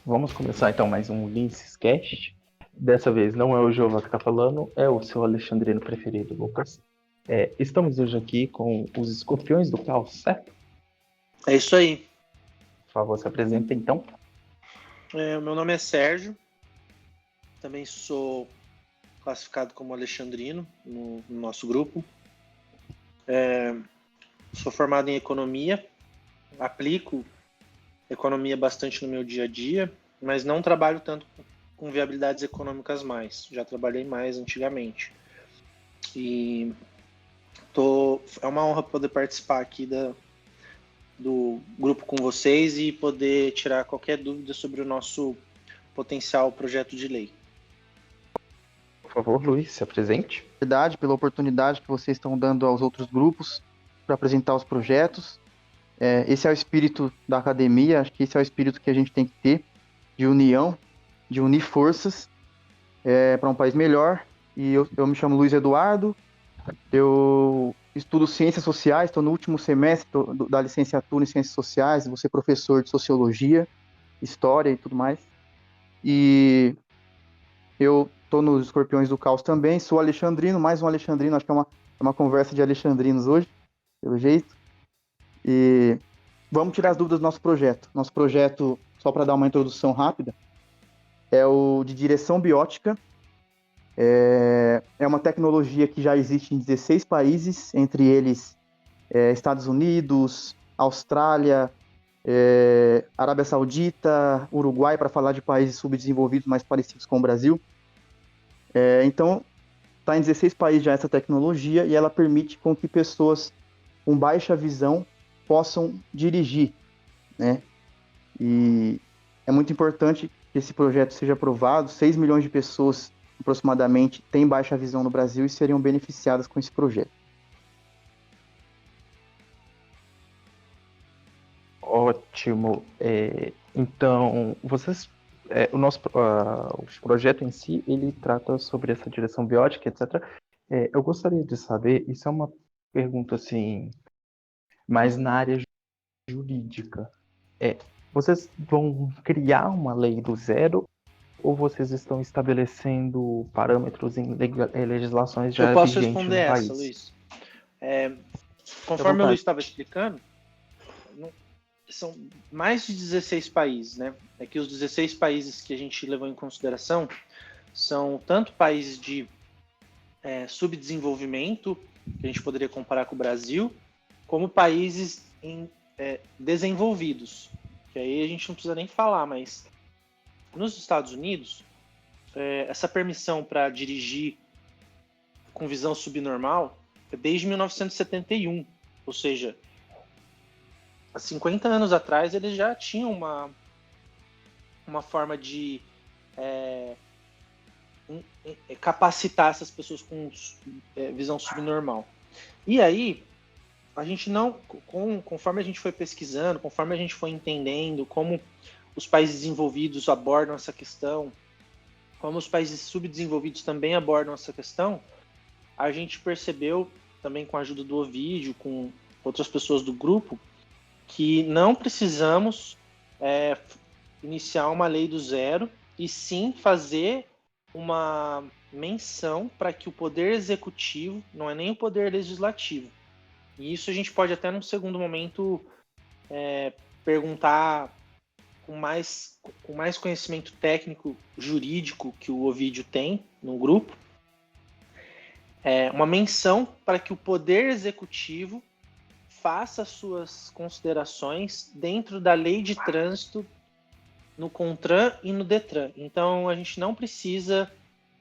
Vamos começar então mais um Ulisses Dessa vez não é o Jova que está falando, é o seu alexandrino preferido, Lucas. Estamos hoje aqui com os Escorpiões do Caos, certo? É isso aí. Por favor, se apresenta então. Meu nome é Sérgio, também sou classificado como alexandrino no nosso grupo. Sou formado em economia, aplico economia bastante no meu dia a dia, mas não trabalho tanto com viabilidades econômicas mais. Já trabalhei mais antigamente. E é uma honra poder participar aqui do grupo com vocês e poder tirar qualquer dúvida sobre o nosso potencial projeto de lei. Por favor, Luiz, se apresente. Verdade, pela oportunidade que vocês estão dando aos outros grupos para apresentar os projetos. Esse é o espírito da academia, acho que esse é o espírito que a gente tem que ter, de união, de unir forças para um país melhor. E eu me chamo Luiz Eduardo, eu estudo Ciências Sociais, estou no último semestre da licenciatura em Ciências Sociais, vou ser professor de Sociologia, História e tudo mais. E eu estou nos Escorpiões do Caos também, sou alexandrino, mais um alexandrino, acho que é uma conversa de alexandrinos hoje, pelo jeito. E vamos tirar as dúvidas do nosso projeto. Nosso projeto, só para dar uma introdução rápida, é o de direção biótica. É uma tecnologia que já existe em 16 países, entre eles Estados Unidos, Austrália, Arábia Saudita, Uruguai, para falar de países subdesenvolvidos mais parecidos com o Brasil. Então, está em 16 países já essa tecnologia e ela permite com que pessoas com baixa visão possam dirigir, né? E é muito importante que esse projeto seja aprovado. 6 milhões de pessoas, aproximadamente, têm baixa visão no Brasil e seriam beneficiadas com esse projeto. Ótimo. Então, o projeto em si, ele trata sobre essa direção biótica, etc. Eu gostaria de saber, isso é uma pergunta assim, mais na área jurídica. Vocês vão criar uma lei do zero ou vocês estão estabelecendo parâmetros em legislações Eu já posso vigentes responder no essa, país? Luiz. Conforme o Luiz estava explicando, são mais de 16 países, né? É que os 16 países que a gente levou em consideração são tanto países de subdesenvolvimento, que a gente poderia comparar com o Brasil, como países desenvolvidos, que aí a gente não precisa nem falar, mas nos Estados Unidos, essa permissão para dirigir com visão subnormal é desde 1971, ou seja, há 50 anos atrás eles já tinham uma forma de capacitar essas pessoas com visão subnormal. E aí, a gente não, conforme a gente foi pesquisando, conforme a gente foi entendendo como os países desenvolvidos abordam essa questão, como os países subdesenvolvidos também abordam essa questão, a gente percebeu, também com a ajuda do Ovidio, com outras pessoas do grupo, que não precisamos iniciar uma lei do zero, e sim fazer uma menção para que o poder executivo, não é nem o poder legislativo, e isso a gente pode até num segundo momento perguntar com mais conhecimento técnico, jurídico que o Ovidio tem no grupo, uma menção para que o poder executivo faça suas considerações dentro da lei de trânsito no CONTRAN e no DETRAN. Então, a gente não precisa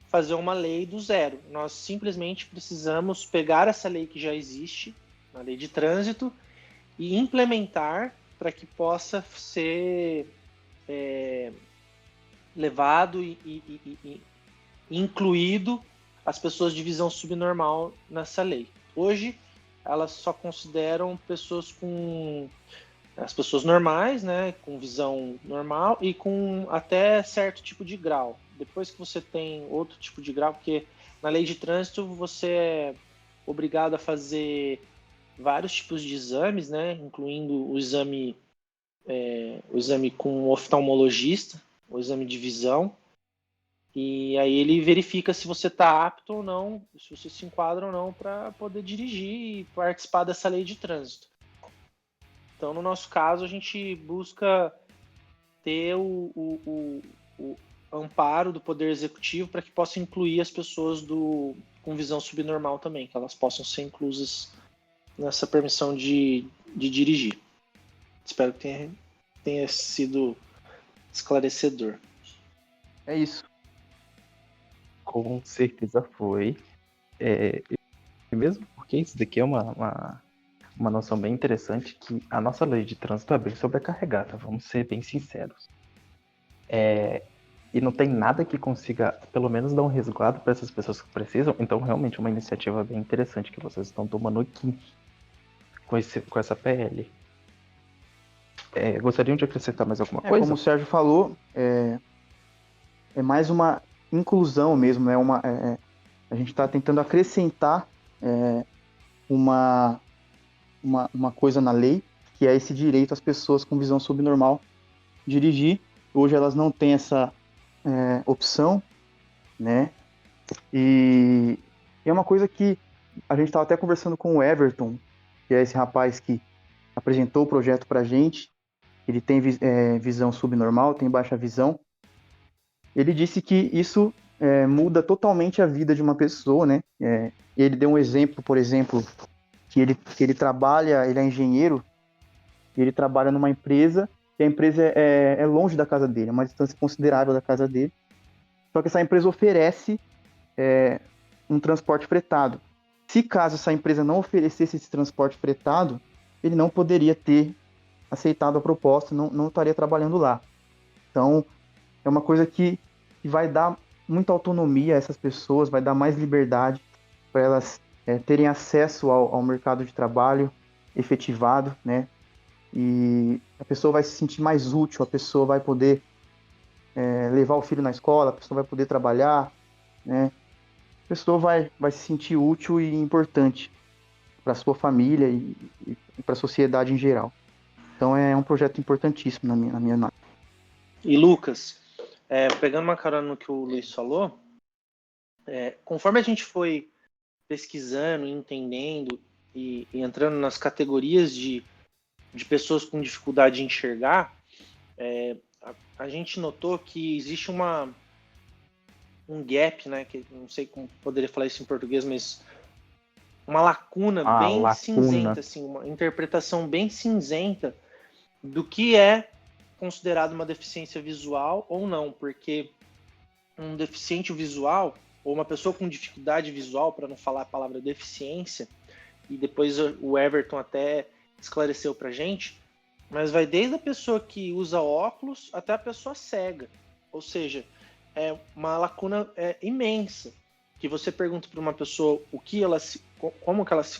fazer uma lei do zero. Nós simplesmente precisamos pegar essa lei que já existe, na lei de trânsito, e implementar para que possa ser levado e incluído as pessoas de visão subnormal nessa lei. Hoje, elas só consideram as pessoas normais, né, com visão normal e com até certo tipo de grau. Depois que você tem outro tipo de grau, porque na lei de trânsito você é obrigado a fazer vários tipos de exames, né, incluindo o exame com o oftalmologista, o exame de visão, e aí ele verifica se você está apto ou não, se você se enquadra ou não para poder dirigir e participar dessa lei de trânsito. Então, no nosso caso, a gente busca ter o amparo do Poder Executivo para que possa incluir as pessoas com visão subnormal também, que elas possam ser inclusas nessa permissão de dirigir. Espero que tenha sido esclarecedor. É isso. Com certeza foi. E mesmo porque isso daqui é uma noção bem interessante, que a nossa lei de trânsito é bem sobrecarregada, vamos ser bem sinceros. E não tem nada que consiga, pelo menos, dar um resguardo para essas pessoas que precisam. Então, realmente, é uma iniciativa bem interessante que vocês estão tomando aqui com essa PL. Gostariam de acrescentar mais alguma coisa? Como o Sérgio falou, é mais uma inclusão mesmo, né? A gente está tentando acrescentar uma coisa na lei, que é esse direito às pessoas com visão subnormal dirigir. Hoje elas não têm essa opção, né? E é uma coisa que a gente estava até conversando com o Everton, que é esse rapaz que apresentou o projeto para a gente. Ele tem visão subnormal, tem baixa visão. Ele disse que isso muda totalmente a vida de uma pessoa, né? Ele deu um exemplo, por exemplo, que ele trabalha, ele é engenheiro, e ele trabalha numa empresa, e a empresa é longe da casa dele, é uma distância considerável da casa dele. Só que essa empresa oferece um transporte fretado. Se caso essa empresa não oferecesse esse transporte fretado, ele não poderia ter aceitado a proposta, não estaria trabalhando lá. Então, é uma coisa que vai dar muita autonomia a essas pessoas, vai dar mais liberdade para elas terem acesso ao mercado de trabalho efetivado, né? E a pessoa vai se sentir mais útil, a pessoa vai poder levar o filho na escola, a pessoa vai poder trabalhar, né? A pessoa vai se sentir útil e importante para a sua família e para a sociedade em geral. Então é um projeto importantíssimo na minha análise. E Lucas, pegando uma carona no que o Luiz falou, conforme a gente foi pesquisando, entendendo e entrando nas categorias de pessoas com dificuldade de enxergar, a gente notou que existe um gap, né, que não sei como poderia falar isso em português, mas uma lacuna bem cinzenta, assim, uma interpretação bem cinzenta do que é considerado uma deficiência visual ou não, porque um deficiente visual ou uma pessoa com dificuldade visual, para não falar a palavra deficiência, e depois o Everton até esclareceu pra gente, mas vai desde a pessoa que usa óculos até a pessoa cega, ou seja, é uma lacuna imensa, que você pergunta para uma pessoa como que ela se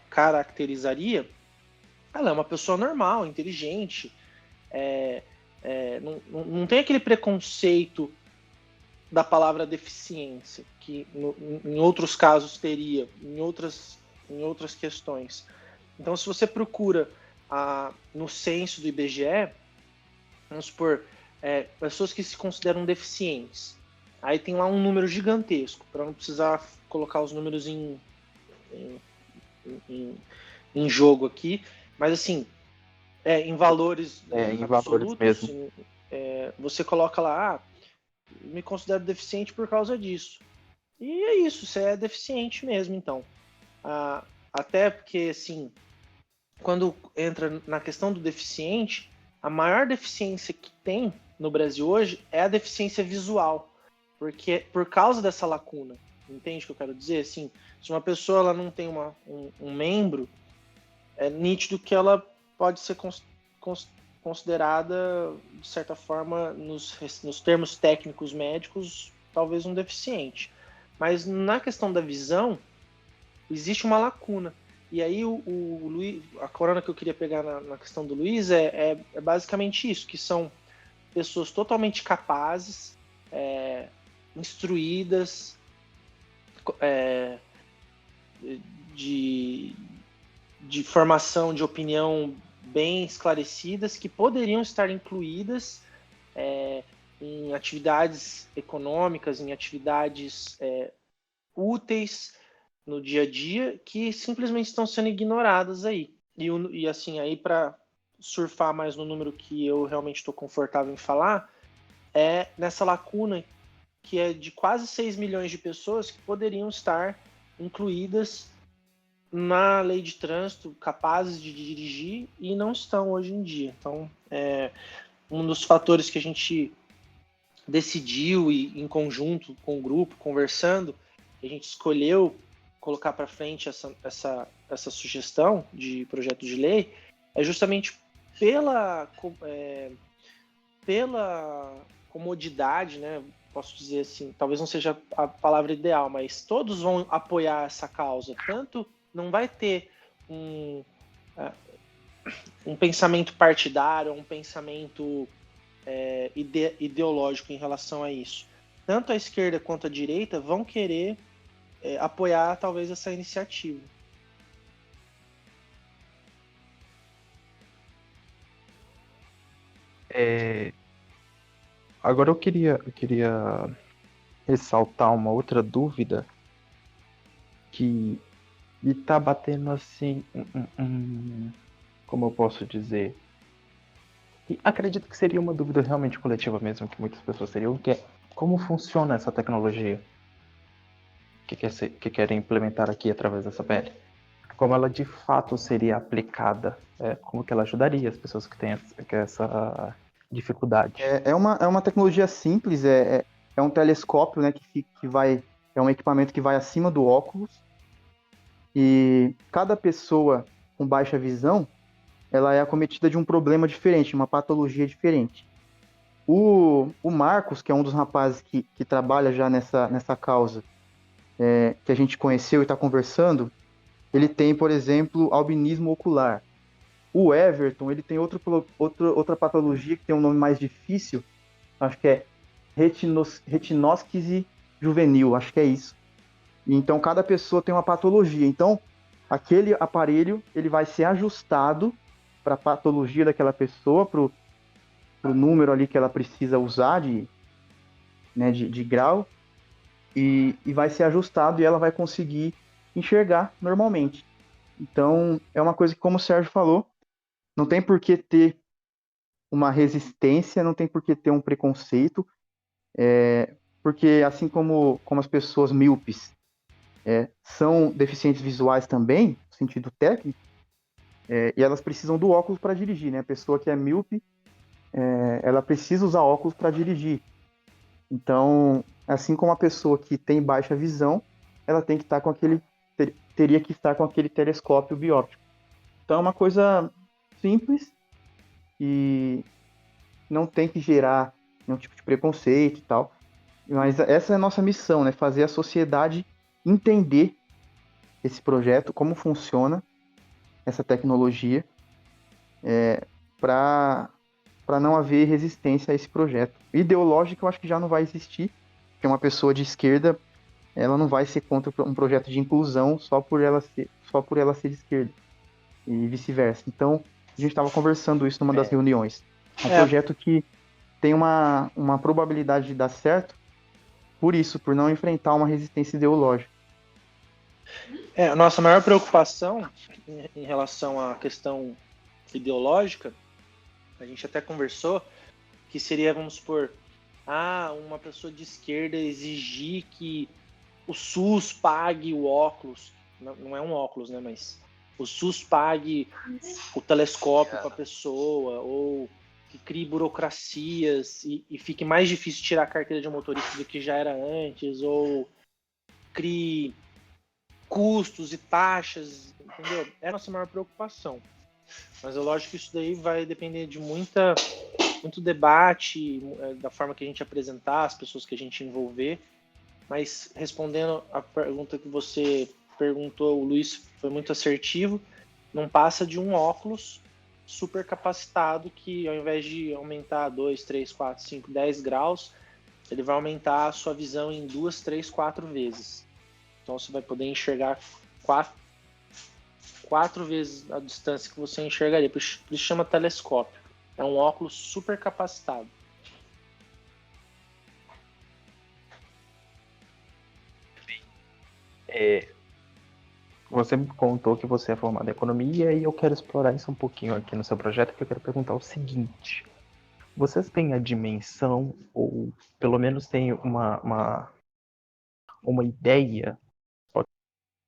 caracterizaria, ela é uma pessoa normal, inteligente, não tem aquele preconceito da palavra deficiência, que em outros casos teria, em outras questões. Então, se você procura no censo do IBGE, vamos supor, pessoas que se consideram deficientes, aí tem lá um número gigantesco, para não precisar colocar os números em jogo aqui, mas assim, em valores absolutos, mesmo. Você coloca lá, me considero deficiente por causa disso. E é isso, você é deficiente mesmo, então. Até porque, assim, quando entra na questão do deficiente, a maior deficiência que tem no Brasil hoje é a deficiência visual, porque por causa dessa lacuna. Entende o que eu quero dizer? Assim, se uma pessoa ela não tem um membro, é nítido que ela pode ser considerada, de certa forma, nos termos técnicos médicos, talvez um deficiente. Mas na questão da visão, existe uma lacuna. E aí o Luiz, a corona que eu queria pegar na questão do Luiz é basicamente isso, que são pessoas totalmente capazes, instruídas, de formação de opinião bem esclarecidas, que poderiam estar incluídas em atividades econômicas, em atividades úteis no dia a dia, que simplesmente estão sendo ignoradas aí. E assim, aí para surfar mais no número que eu realmente estou confortável em falar, é nessa lacuna que é de quase 6 milhões de pessoas que poderiam estar incluídas na lei de trânsito, capazes de dirigir e não estão hoje em dia. Então, um dos fatores que a gente decidiu e em conjunto com o grupo, conversando, a gente escolheu colocar para frente essa sugestão de projeto de lei é justamente pela comodidade, né? Posso dizer assim, talvez não seja a palavra ideal, mas todos vão apoiar essa causa. Tanto não vai ter um pensamento partidário, um pensamento ideológico em relação a isso. Tanto a esquerda quanto a direita vão querer apoiar talvez essa iniciativa. Agora eu queria ressaltar uma outra dúvida que está batendo assim, como eu posso dizer, e acredito que seria uma dúvida realmente coletiva mesmo, que muitas pessoas teriam, que é como funciona essa tecnologia que querem implementar aqui através dessa PL. Como ela de fato seria aplicada, como que ela ajudaria as pessoas que têm essa dificuldade. É uma tecnologia simples, é um telescópio, né, é um equipamento que vai acima do óculos, e cada pessoa com baixa visão, ela é acometida de um problema diferente, uma patologia diferente. O Marcos, que é um dos rapazes que trabalha já nessa causa, que a gente conheceu e está conversando, ele tem, por exemplo, albinismo ocular. O Everton, ele tem outra patologia que tem um nome mais difícil, acho que é retinósquise juvenil, acho que é isso. Então, cada pessoa tem uma patologia. Então, aquele aparelho, ele vai ser ajustado para a patologia daquela pessoa, para o número ali que ela precisa usar de grau, e vai ser ajustado e ela vai conseguir enxergar normalmente. Então, é uma coisa que, como o Sérgio falou, não tem por que ter uma resistência, não tem por que ter um preconceito, porque assim como as pessoas míopes são deficientes visuais também, no sentido técnico, e elas precisam do óculos para dirigir, né? A pessoa que é míope, ela precisa usar óculos para dirigir. Então, assim como a pessoa que tem baixa visão, ela tem que estar teria que estar com aquele telescópio bióptico. Então, é uma coisa simples e não tem que gerar nenhum tipo de preconceito e tal. Mas essa é a nossa missão, né? Fazer a sociedade entender esse projeto, como funciona essa tecnologia, para não haver resistência a esse projeto. Ideológico, eu acho que já não vai existir, porque uma pessoa de esquerda, ela não vai ser contra um projeto de inclusão só por ela ser de esquerda, e vice-versa. Então, a gente estava conversando isso numa das reuniões. É um projeto que tem uma probabilidade de dar certo, por não enfrentar uma resistência ideológica. A nossa maior preocupação em relação à questão ideológica, a gente até conversou, que seria, vamos supor, uma pessoa de esquerda exigir que o SUS pague o óculos, não é um óculos, né, mas o SUS pague o telescópio para a pessoa, ou que crie burocracias e fique mais difícil tirar a carteira de motorista do que já era antes, ou crie custos e taxas, entendeu? É a nossa maior preocupação. Mas é lógico que isso daí vai depender de muito debate, da forma que a gente apresentar, as pessoas que a gente envolver. Mas respondendo a pergunta que você perguntou, o Luiz foi muito assertivo, não passa de um óculos super capacitado que, ao invés de aumentar 2, 3, 4, 5, 10 graus, ele vai aumentar a sua visão em 2, 3, 4 vezes. Então você vai poder enxergar 4 vezes a distância que você enxergaria. Por isso chama telescópio. É um óculos super capacitado. Você me contou que você é formado em economia e eu quero explorar isso um pouquinho aqui no seu projeto, porque eu quero perguntar o seguinte. Vocês têm a dimensão, ou pelo menos têm uma ideia, pode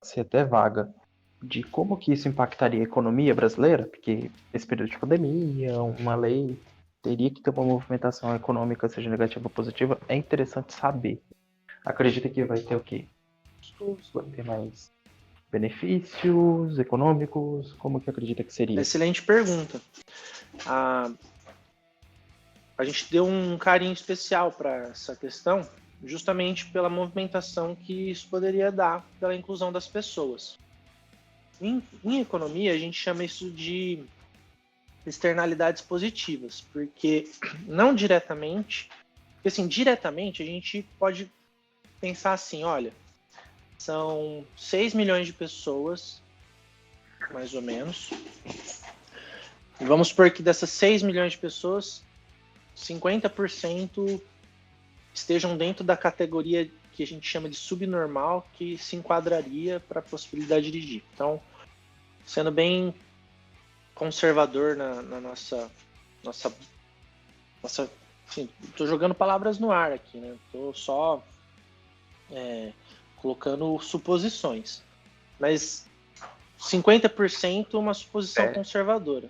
ser até vaga, de como que isso impactaria a economia brasileira? Porque esse período de pandemia, uma lei, teria que ter uma movimentação econômica, seja negativa ou positiva, é interessante saber. Acredita que vai ter o quê? Custos, vai ter mais benefícios econômicos? Como que acredita que seria? Excelente pergunta. A gente deu um carinho especial para essa questão, justamente pela movimentação que isso poderia dar pela inclusão das pessoas. Em economia, a gente chama isso de externalidades positivas, porque não diretamente, porque assim, diretamente a gente pode pensar assim, olha, são 6 milhões de pessoas, mais ou menos. Vamos supor que dessas 6 milhões de pessoas, 50% estejam dentro da categoria que a gente chama de subnormal, que se enquadraria para a possibilidade de dirigir. Então, sendo bem conservador na nossa assim, tô jogando palavras no ar aqui, né? Tô só colocando suposições. Mas 50% uma suposição conservadora.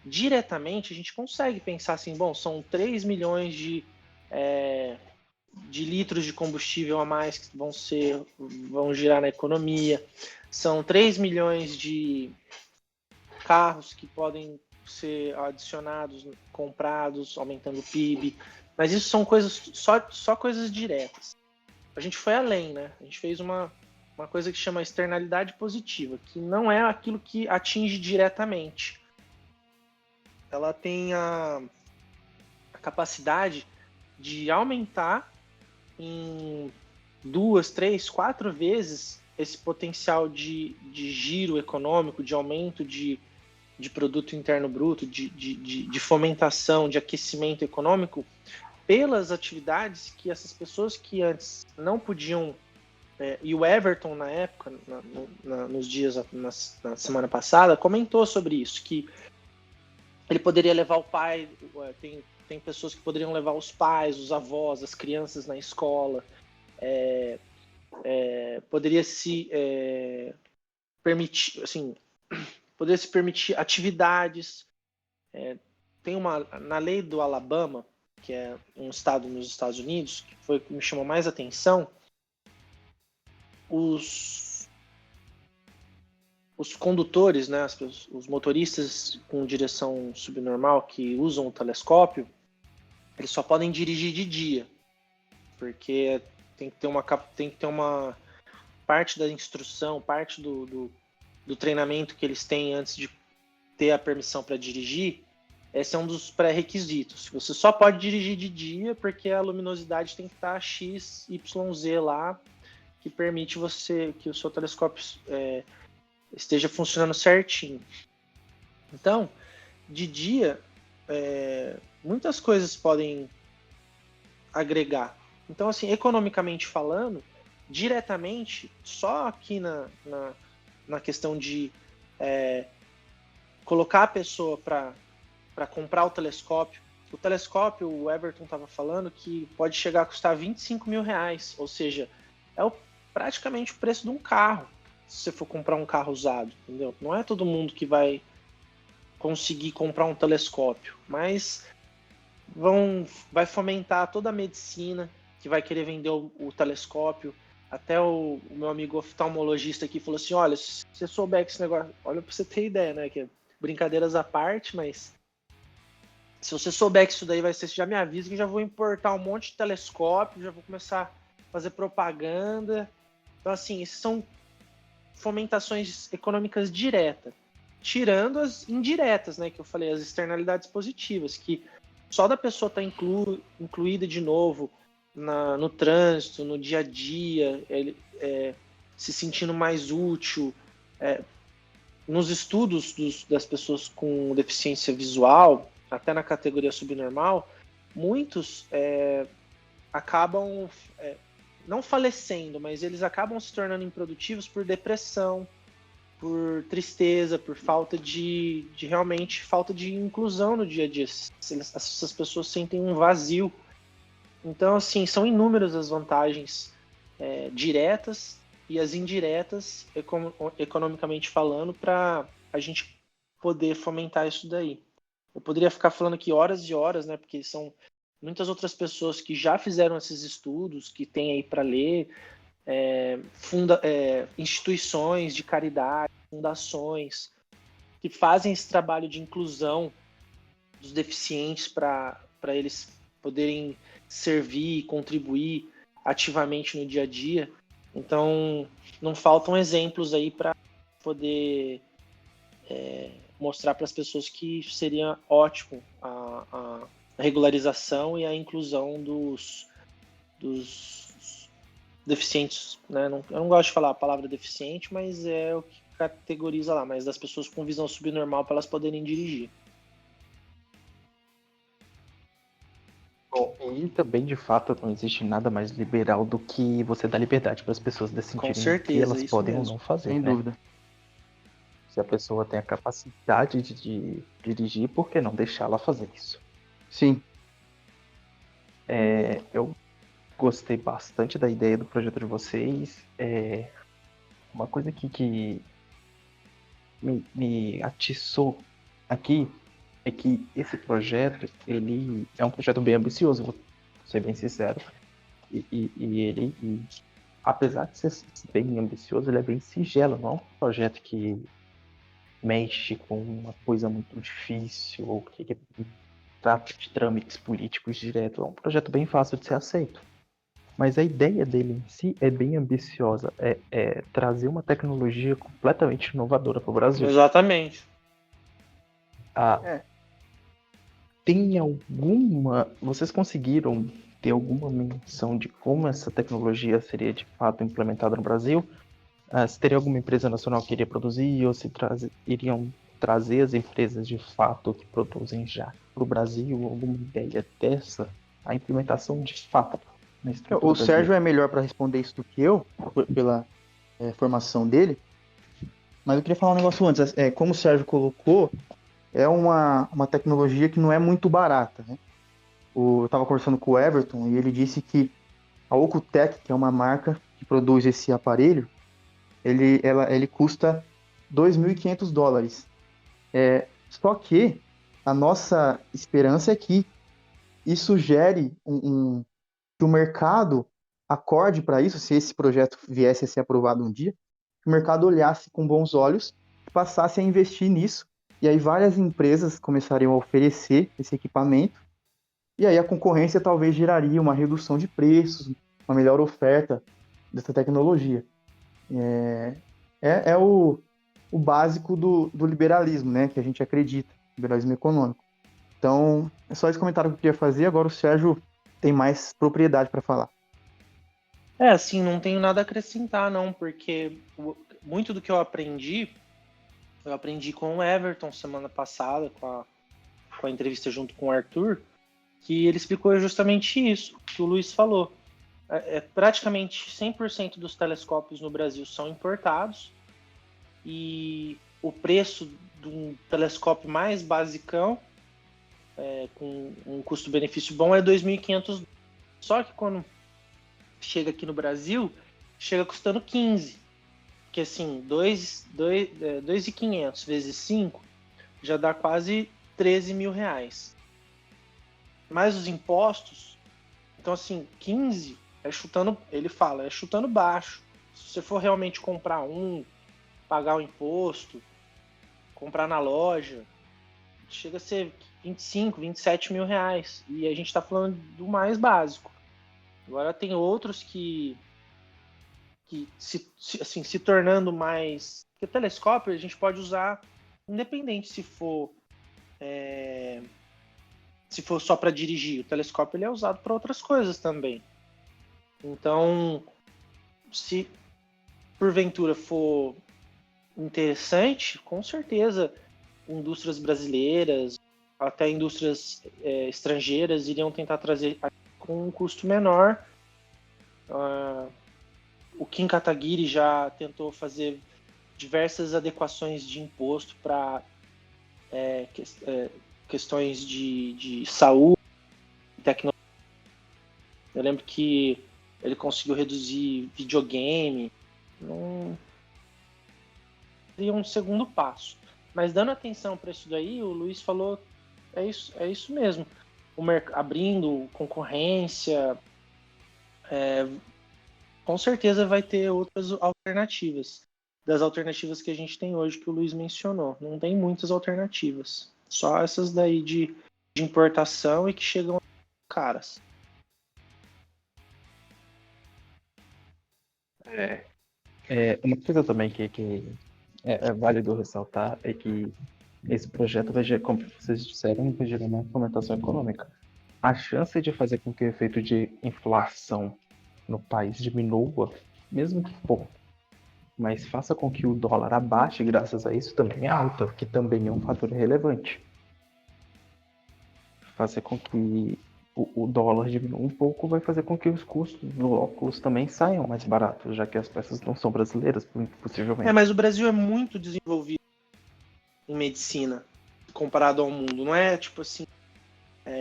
Diretamente, a gente consegue pensar assim, bom, são 3 milhões de litros de combustível a mais que vão girar na economia, são 3 milhões de carros que podem ser adicionados, comprados, aumentando o PIB, mas isso são coisas só coisas diretas. A gente foi além, né? A gente fez uma coisa que chama externalidade positiva, que não é aquilo que atinge diretamente. Ela tem a capacidade de aumentar em 2, 3, 4 vezes esse potencial de giro econômico, de aumento de produto interno bruto, de fomentação, de aquecimento econômico, pelas atividades que essas pessoas que antes não podiam, e o Everton na época, nos dias, na semana passada, comentou sobre isso, que ele poderia levar o pai, tem pessoas que poderiam levar os pais, os avós, as crianças na escola, poderia se permitir, assim, poderia se permitir atividades. Tem na lei do Alabama, que é um estado nos Estados Unidos, que foi o que me chamou mais atenção, os condutores, né, os motoristas com direção subnormal que usam o telescópio, eles só podem dirigir de dia, porque tem que ter uma parte da instrução, parte do treinamento que eles têm antes de ter a permissão para dirigir. Esse é um dos pré-requisitos. Você só pode dirigir de dia porque a luminosidade tem que estar XYZ lá, que permite que o seu telescópio esteja funcionando certinho. Então, de dia, muitas coisas podem agregar. Então, assim, economicamente falando, diretamente, só aqui na questão de colocar a pessoa para comprar o telescópio. O telescópio, o Everton estava falando, que pode chegar a custar R$25 mil, ou seja, praticamente o preço de um carro, se você for comprar um carro usado, entendeu? Não é todo mundo que vai conseguir comprar um telescópio, mas vai fomentar toda a medicina que vai querer vender o telescópio. Até o meu amigo oftalmologista aqui falou assim, olha, se você souber que esse negócio... Olha, para você ter ideia, né? Que é brincadeiras à parte, mas se você souber que isso daí vai ser, você já me avisa que já vou importar um monte de telescópio, já vou começar a fazer propaganda. Então, assim, essas são fomentações econômicas diretas, tirando as indiretas, né? Que eu falei, as externalidades positivas, que só da pessoa estar incluída de novo no trânsito, no dia a dia, se sentindo mais útil. Nos estudos das pessoas com deficiência visual, até na categoria subnormal, muitos acabam não falecendo, mas eles acabam se tornando improdutivos por depressão, por tristeza, por falta de realmente falta de inclusão no dia a dia. Essas pessoas sentem um vazio. Então, assim, são inúmeras as vantagens diretas e as indiretas, economicamente falando, para a gente poder fomentar isso daí. Eu poderia ficar falando aqui horas e horas, né? Porque são muitas outras pessoas que já fizeram esses estudos, que tem aí para ler, instituições de caridade, fundações, que fazem esse trabalho de inclusão dos deficientes para eles poderem servir e contribuir ativamente no dia a dia. Então, não faltam exemplos aí para poder mostrar para as pessoas que seria ótimo a regularização e a inclusão dos deficientes, né? Eu não gosto de falar a palavra deficiente, mas é o que categoriza lá, mas das pessoas com visão subnormal para elas poderem dirigir. Bom, e também, de fato, não existe nada mais liberal do que você dar liberdade para as pessoas decidirem o que elas podem ou não fazer. Sem dúvida. Se a pessoa tem a capacidade de dirigir, por que não deixá-la fazer isso? Sim. Eu gostei bastante da ideia do projeto de vocês. Uma coisa que me atiçou aqui é que esse projeto, ele é um projeto bem ambicioso, vou ser bem sincero. E ele, apesar de ser bem ambicioso, ele é bem singelo, não é um projeto que mexe com uma coisa muito difícil ou que trata de trâmites políticos direto. É um projeto bem fácil de ser aceito. Mas a ideia dele em si é bem ambiciosa, é trazer uma tecnologia completamente inovadora para o Brasil. Exatamente. Tem alguma... Vocês conseguiram ter alguma menção de como essa tecnologia seria de fato implementada no Brasil? Se teria alguma empresa nacional que iria produzir, ou se iriam trazer as empresas de fato que produzem já para o Brasil? Alguma ideia dessa? A implementação de fato na estrutura O Sérgio é melhor para responder isso do que eu, pela formação dele. Mas eu queria falar um negócio antes. Como o Sérgio colocou, é uma tecnologia que não é muito barata, né? Eu estava conversando com o Everton e ele disse que a Ocutec, que é uma marca que produz esse aparelho, ele custa $2.500. Só que a nossa esperança é que isso gere que o mercado acorde para isso, se esse projeto viesse a ser aprovado um dia, que o mercado olhasse com bons olhos e passasse a investir nisso. E aí várias empresas começariam a oferecer esse equipamento, e aí a concorrência talvez geraria uma redução de preços, uma melhor oferta dessa tecnologia. É o básico do liberalismo, né, que a gente acredita, liberalismo econômico. Então, é só esse comentário que eu queria fazer. Agora o Sérgio tem mais propriedade para falar. Assim, não tenho nada a acrescentar, não, porque muito do que eu aprendi com o Everton semana passada, com a entrevista junto com o Arthur, que ele explicou justamente isso que o Luiz falou. Praticamente 100% dos telescópios no Brasil são importados, e o preço de um telescópio mais basicão, com um custo-benefício bom, é R$2.500. Só que quando chega aqui no Brasil, chega custando 15. Porque assim, 2.500 vezes 5 já dá quase R$13.000. Mais os impostos, então assim, 15 ele fala, é chutando baixo. Se você for realmente comprar pagar o imposto, comprar na loja, chega a ser 25, 27 mil reais. E a gente está falando do mais básico. Agora tem outros que se tornando mais... Porque o telescópio a gente pode usar independente se for só para dirigir. O telescópio ele é usado para outras coisas também. Então, se porventura for interessante, com certeza indústrias brasileiras, até indústrias estrangeiras iriam tentar trazer com um custo menor O Kim Kataguiri já tentou fazer diversas adequações de imposto para questões de saúde, tecnologia. Eu lembro que ele conseguiu reduzir videogame. Não seria um segundo passo. Mas dando atenção para isso daí, o Luiz falou, é isso mesmo. Abrindo concorrência, com certeza vai ter outras alternativas. Das alternativas que a gente tem hoje, que o Luiz mencionou. Não tem muitas alternativas. Só essas daí de importação e que chegam caras. Uma coisa também que é válido ressaltar é que esse projeto vai gerar, como vocês disseram, vai gerar uma fomentação econômica. A chance de fazer com que o efeito de inflação no país diminua, mesmo que pouco, mas faça com que o dólar abaixe graças a isso também é alta, que também é um fator relevante. Fazer com que o dólar diminua um pouco vai fazer com que os custos do óculos também saiam mais baratos, já que as peças não são brasileiras, possivelmente. Mas o Brasil é muito desenvolvido em medicina comparado ao mundo. Não é tipo assim,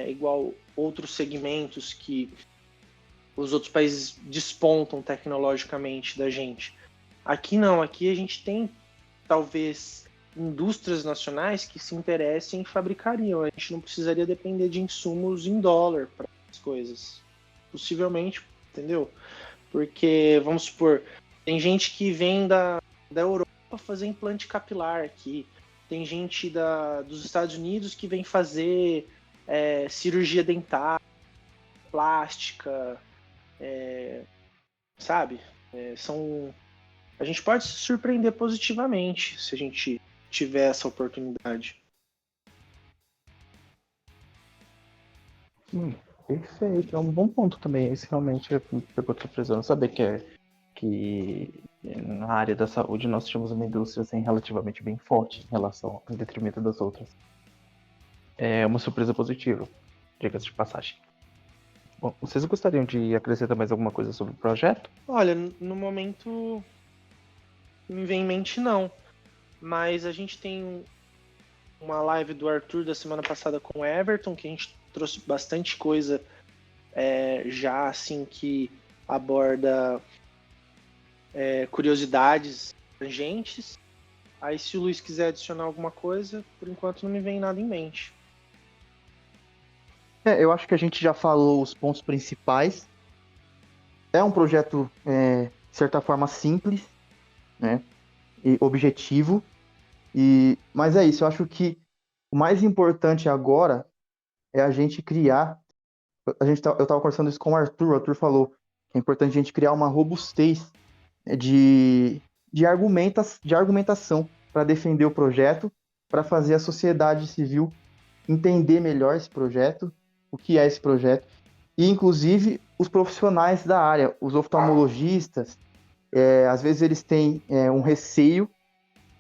igual outros segmentos que os outros países despontam tecnologicamente da gente. Aqui não, aqui a gente tem talvez indústrias nacionais que se interessem em fabricariam. A gente não precisaria depender de insumos em dólar para as coisas. Possivelmente, entendeu? Porque, vamos supor, tem gente que vem da Europa fazer implante capilar aqui. Tem gente dos Estados Unidos que vem fazer cirurgia dentária, plástica, sabe? A gente pode se surpreender positivamente se a gente tiver essa oportunidade. Perfeito, é um bom ponto também. Esse realmente me pegou de surpresa. Eu não sabia que na área da saúde nós tínhamos uma indústria assim, relativamente bem forte em relação ao detrimento das outras. É uma surpresa positiva, diga-se de passagem. Bom, vocês gostariam de acrescentar mais alguma coisa sobre o projeto? Olha, no momento não me vem em mente não, mas a gente tem uma live do Arthur da semana passada com o Everton, que a gente trouxe bastante coisa já assim que aborda curiosidades tangentes. Aí se o Luiz quiser adicionar alguma coisa, por enquanto não me vem nada em mente. Eu acho que a gente já falou os pontos principais. É um projeto, de certa forma, simples, né? E objetivo. Mas é isso, eu acho que o mais importante agora é a gente criar. Eu estava conversando isso com o Arthur falou que é importante a gente criar uma robustez, né, de argumentação para defender o projeto, para fazer a sociedade civil entender melhor esse projeto, o que é esse projeto, e inclusive os profissionais da área, os oftalmologistas, às vezes eles têm um receio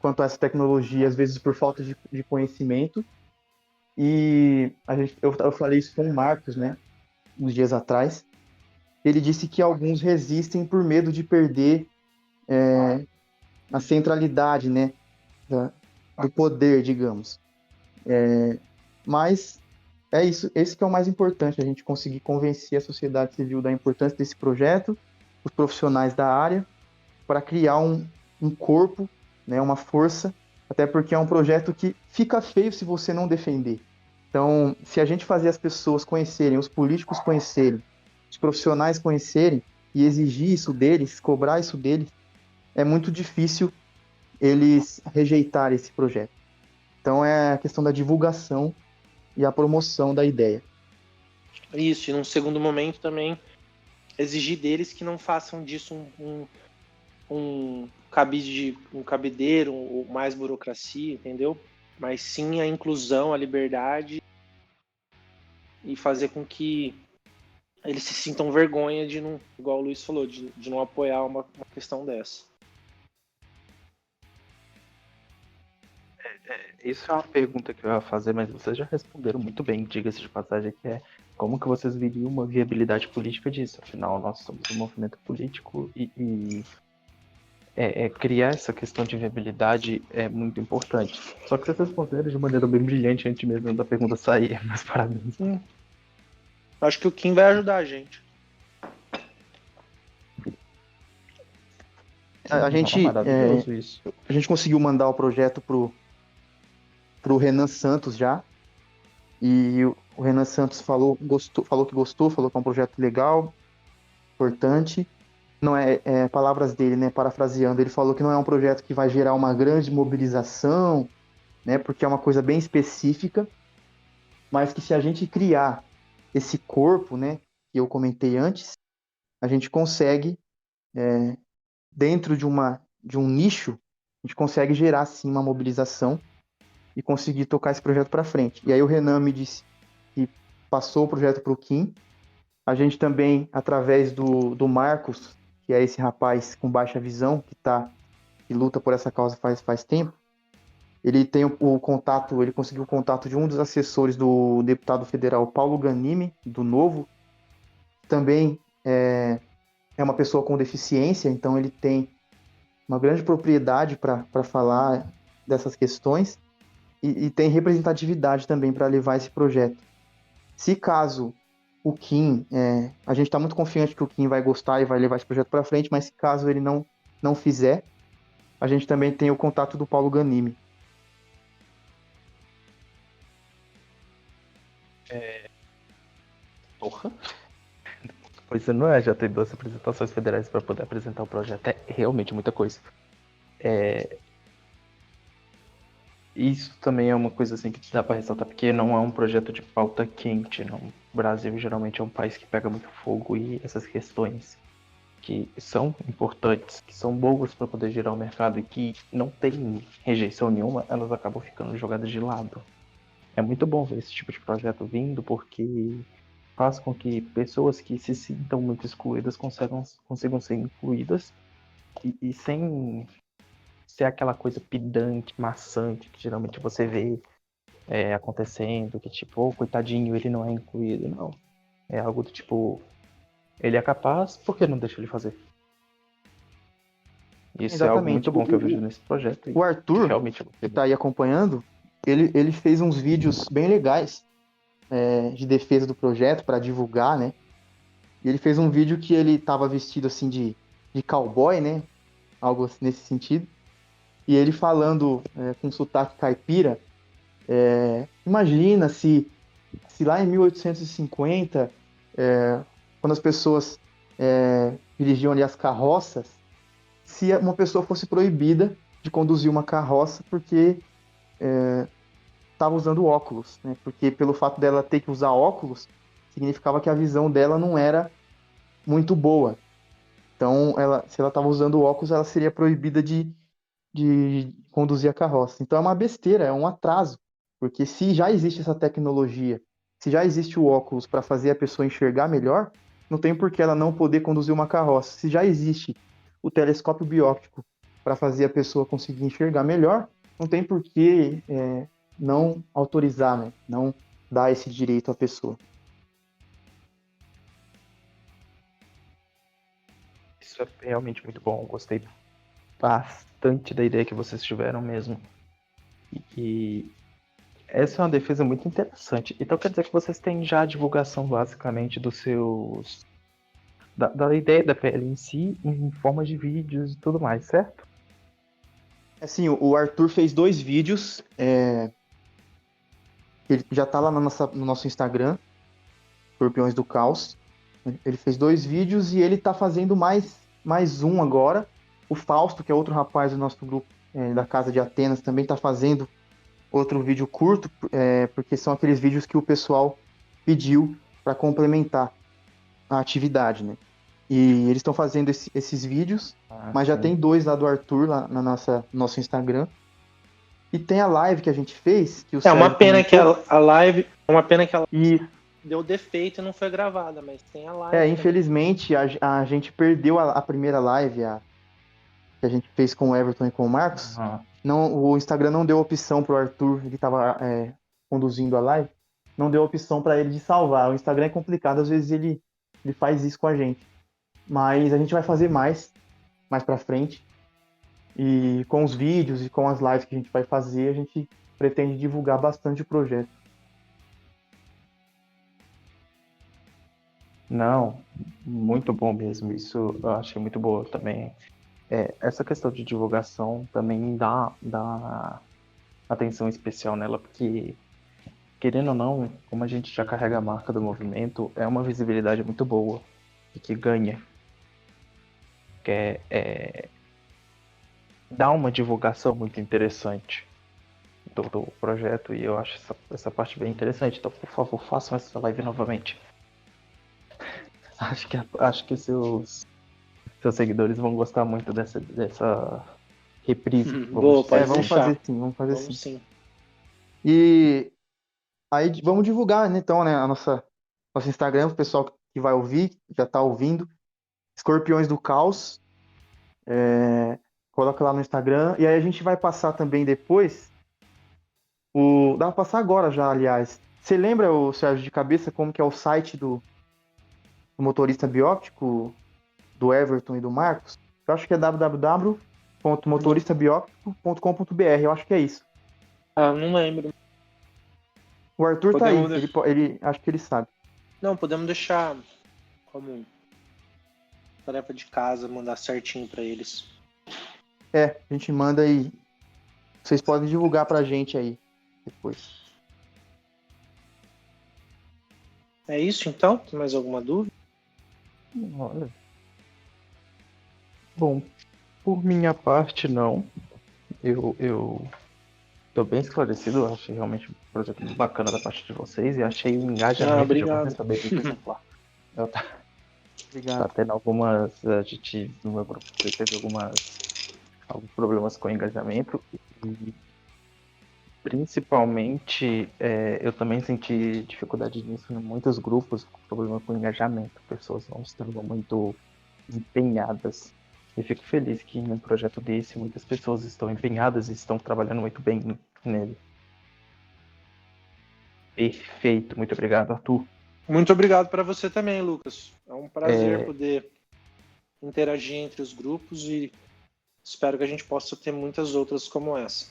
quanto a essa tecnologia, às vezes por falta de conhecimento, e eu falei isso com o Marcos, né, uns dias atrás. Ele disse que alguns resistem por medo de perder a centralidade, né, do poder, digamos. Mas é isso, esse que é o mais importante, a gente conseguir convencer a sociedade civil da importância desse projeto, os profissionais da área, para criar um corpo, né, uma força, até porque é um projeto que fica feio se você não defender. Então, se a gente fazer as pessoas conhecerem, os políticos conhecerem, os profissionais conhecerem e exigir isso deles, cobrar isso deles, é muito difícil eles rejeitarem esse projeto. Então, é a questão da divulgação e a promoção da ideia. Isso, e num segundo momento também exigir deles que não façam disso um cabideiro, ou mais burocracia, entendeu? Mas sim a inclusão, a liberdade e fazer com que eles se sintam vergonha de não, igual o Luiz falou, de não apoiar uma questão dessa. Isso é uma pergunta que eu ia fazer, mas vocês já responderam muito bem, diga-se de passagem, que é Como que vocês viriam uma viabilidade política disso? Afinal, nós somos um movimento político e criar essa questão de viabilidade é muito importante. Só que vocês responderam de maneira bem brilhante antes mesmo da pergunta sair, mas parabéns. Acho que o Kim vai ajudar a gente. A gente, Maravilhoso isso. a gente conseguiu mandar o projeto pro Renan Santos já. E o Renan Santos falou que gostou, falou que é um projeto legal, importante. Não palavras dele, né? Parafraseando, ele falou que não é um projeto que vai gerar uma grande mobilização, né? Porque é uma coisa bem específica, mas que se a gente criar esse corpo, né? Que eu comentei antes, a gente consegue, dentro de um nicho, a gente consegue gerar sim uma mobilização e conseguir tocar esse projeto para frente. E aí o Renan me disse que passou o projeto para o Kim. A gente também, através do Marcos, que é esse rapaz com baixa visão, que luta por essa causa faz tempo, ele tem o contato, ele conseguiu o contato de um dos assessores do deputado federal Paulo Ganimi, do Novo, também é uma pessoa com deficiência, então ele tem uma grande propriedade para falar dessas questões e tem representatividade também para levar esse projeto. Se caso o Kim, a gente está muito confiante que o Kim vai gostar e vai levar esse projeto para frente, mas se caso ele não fizer, a gente também tem o contato do Paulo Ganimi. Porra. Pois não é, já tem 2 apresentações federais para poder apresentar o projeto. É realmente muita coisa. Isso também é uma coisa assim que dá para ressaltar, porque não é um projeto de pauta quente. Não. O Brasil geralmente é um país que pega muito fogo e essas questões que são importantes, que são boas para poder gerar o mercado e que não tem rejeição nenhuma, elas acabam ficando jogadas de lado. É muito bom ver esse tipo de projeto vindo, porque faz com que pessoas que se sintam muito excluídas consigam ser incluídas e sem ser aquela coisa pedante, maçante, que geralmente você vê acontecendo, que tipo, oh, coitadinho, ele não é incluído. Não. É algo do tipo, ele é capaz, por que não deixa ele fazer? Isso Exatamente. É algo muito bom que eu vejo nesse projeto. O Arthur, realmente que está aí acompanhando, ele fez uns vídeos bem legais de defesa do projeto para divulgar, né? E ele fez um vídeo que ele estava vestido assim de cowboy, né? Algo nesse sentido. E ele falando com sotaque caipira, imagina se lá em 1850, quando as pessoas dirigiam ali as carroças, se uma pessoa fosse proibida de conduzir uma carroça porque estava usando óculos, né? Porque pelo fato dela ter que usar óculos, significava que a visão dela não era muito boa. Então, se ela estava usando óculos, ela seria proibida de conduzir a carroça. Então, é uma besteira, é um atraso. Porque se já existe essa tecnologia, se já existe o óculos para fazer a pessoa enxergar melhor, não tem por que ela não poder conduzir uma carroça. Se já existe o telescópio bióptico para fazer a pessoa conseguir enxergar melhor, não tem por que não autorizar, né? Não dar esse direito à pessoa. Isso é realmente muito bom. Eu gostei bastante da ideia que vocês tiveram mesmo. E essa é uma defesa muito interessante. Então quer dizer que vocês têm já a divulgação basicamente dos seus. Da ideia da PL em si, em forma de vídeos e tudo mais, certo? Assim, o Arthur fez 2 vídeos. Ele já está lá no nosso Instagram, Escorpiões do Caos. Ele fez 2 vídeos e ele está fazendo mais um agora. O Fausto, que é outro rapaz do nosso grupo da Casa de Atenas, também está fazendo outro vídeo curto, porque são aqueles vídeos que o pessoal pediu para complementar a atividade, né? E eles estão fazendo esses vídeos, mas já tem 2 lá do Arthur, lá no nosso Instagram. E tem a live que a gente fez, que o uma Sérgio pena comentou. que a live. Uma pena que ela E deu defeito e não foi gravada, mas tem a live. infelizmente, a gente perdeu a primeira live que a gente fez com o Everton e com o Marcos. Uhum. Não, o Instagram não deu opção pro Arthur, ele estava conduzindo a live. não deu a opção para ele de salvar. O Instagram é complicado, às vezes ele faz isso com a gente. Mas a gente vai fazer mais para frente. E com os vídeos e com as lives que a gente vai fazer, a gente pretende divulgar bastante o projeto. Não, muito bom mesmo. Isso eu achei muito boa também. Essa questão de divulgação também dá atenção especial nela, porque, querendo ou não, como a gente já carrega a marca do movimento, é uma visibilidade muito boa e que ganha. Dá uma divulgação muito interessante do projeto e eu acho essa parte bem interessante. Então, por favor, façam essa live novamente. Acho que seus seguidores vão gostar muito dessa reprise. Boa, pode vamos deixar. fazer sim, vamos fazer Vamos sim. sim. E aí vamos divulgar, né, então, né, nosso Instagram, o pessoal que vai ouvir, já tá ouvindo, Escorpiões do Caos, coloca lá no Instagram, e aí a gente vai passar também depois, dá pra passar agora já, aliás. Você lembra, o Sérgio, de cabeça, como que é o site do motorista bióptico, do Everton e do Marcos? Eu acho que é www.motoristabióptico.com.br, eu acho que é isso. Ah, não lembro. O Arthur tá aí, Podemos ele acho que ele sabe. Não, podemos deixar como tarefa de casa, mandar certinho pra eles. A gente manda e vocês podem divulgar pra gente aí depois. É isso então? Tem mais alguma dúvida? Olha. Bom, por minha parte, não. Eu tô bem esclarecido, eu achei realmente um projeto muito bacana da parte de vocês e achei o engajamento de Obrigado. vocês também muito exemplar. Obrigado. Tá tendo a gente no meu grupo teve alguns problemas com o engajamento e principalmente eu também senti dificuldade nisso em muitos grupos, problema com engajamento, pessoas não estavam muito empenhadas. E fico feliz que em um projeto desse muitas pessoas estão empenhadas e estão trabalhando muito bem nele. Perfeito, muito obrigado, Arthur. Muito obrigado para você também, Lucas. É um prazer poder interagir entre os grupos e espero que a gente possa ter muitas outras como essa.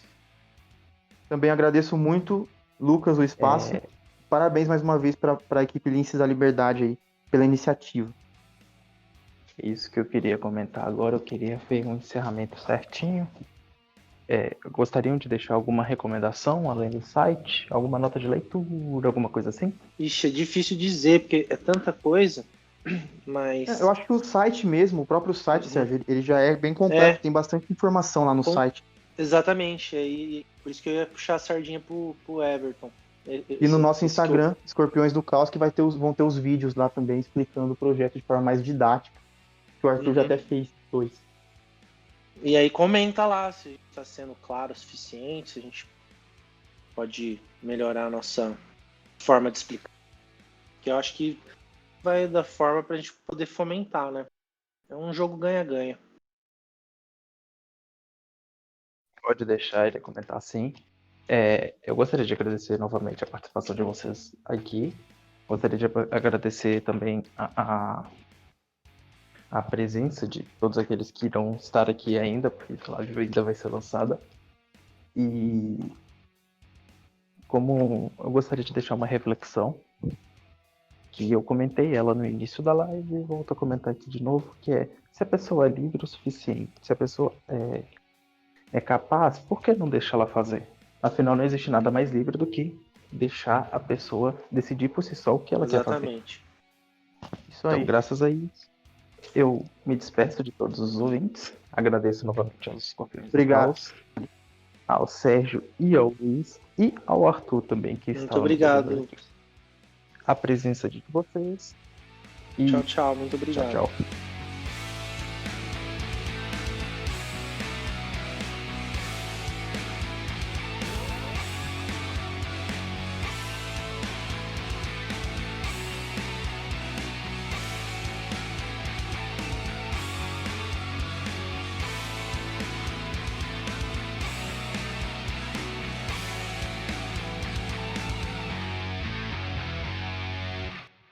Também agradeço muito, Lucas, o espaço. Parabéns mais uma vez para a equipe Linces da Liberdade aí, pela iniciativa. Isso que eu queria comentar agora, eu queria ver um encerramento certinho. Gostariam de deixar alguma recomendação além do site? Alguma nota de leitura, alguma coisa assim? Ixi, é difícil dizer, porque é tanta coisa, mas... Eu acho que o site mesmo, o próprio site, Sérgio, ele já é bem completo, tem bastante informação lá no site. Exatamente, aí, por isso que eu ia puxar a sardinha pro Everton. E no nosso Instagram, Escorpiões do Caos, que vão ter os vídeos lá também explicando o projeto de forma mais didática, que o Arthur já até fez 2. E aí comenta lá se está sendo claro o suficiente, se a gente pode melhorar a nossa forma de explicar. Que eu acho que vai dar forma para a gente poder fomentar, né? É um jogo ganha-ganha. Pode deixar ele comentar sim. Eu gostaria de agradecer novamente a participação de vocês aqui. Gostaria de agradecer também a presença de todos aqueles que irão estar aqui ainda, porque a live ainda vai ser lançada. E como eu gostaria de deixar uma reflexão, que eu comentei ela no início da live e volto a comentar aqui de novo, que é: se a pessoa é livre o suficiente, se a pessoa é capaz, por que não deixar ela fazer? Afinal, não existe nada mais livre do que deixar a pessoa decidir por si só o que ela quer fazer. Exatamente. Isso aí. Então, graças a isso, eu me despeço de todos os ouvintes. Agradeço novamente aos Escorpiões do Caos, ao Sérgio e ao Luiz, e ao Arthur também, que Muito estava obrigado, Lucas. a presença de vocês. E tchau, muito obrigado. Tchau.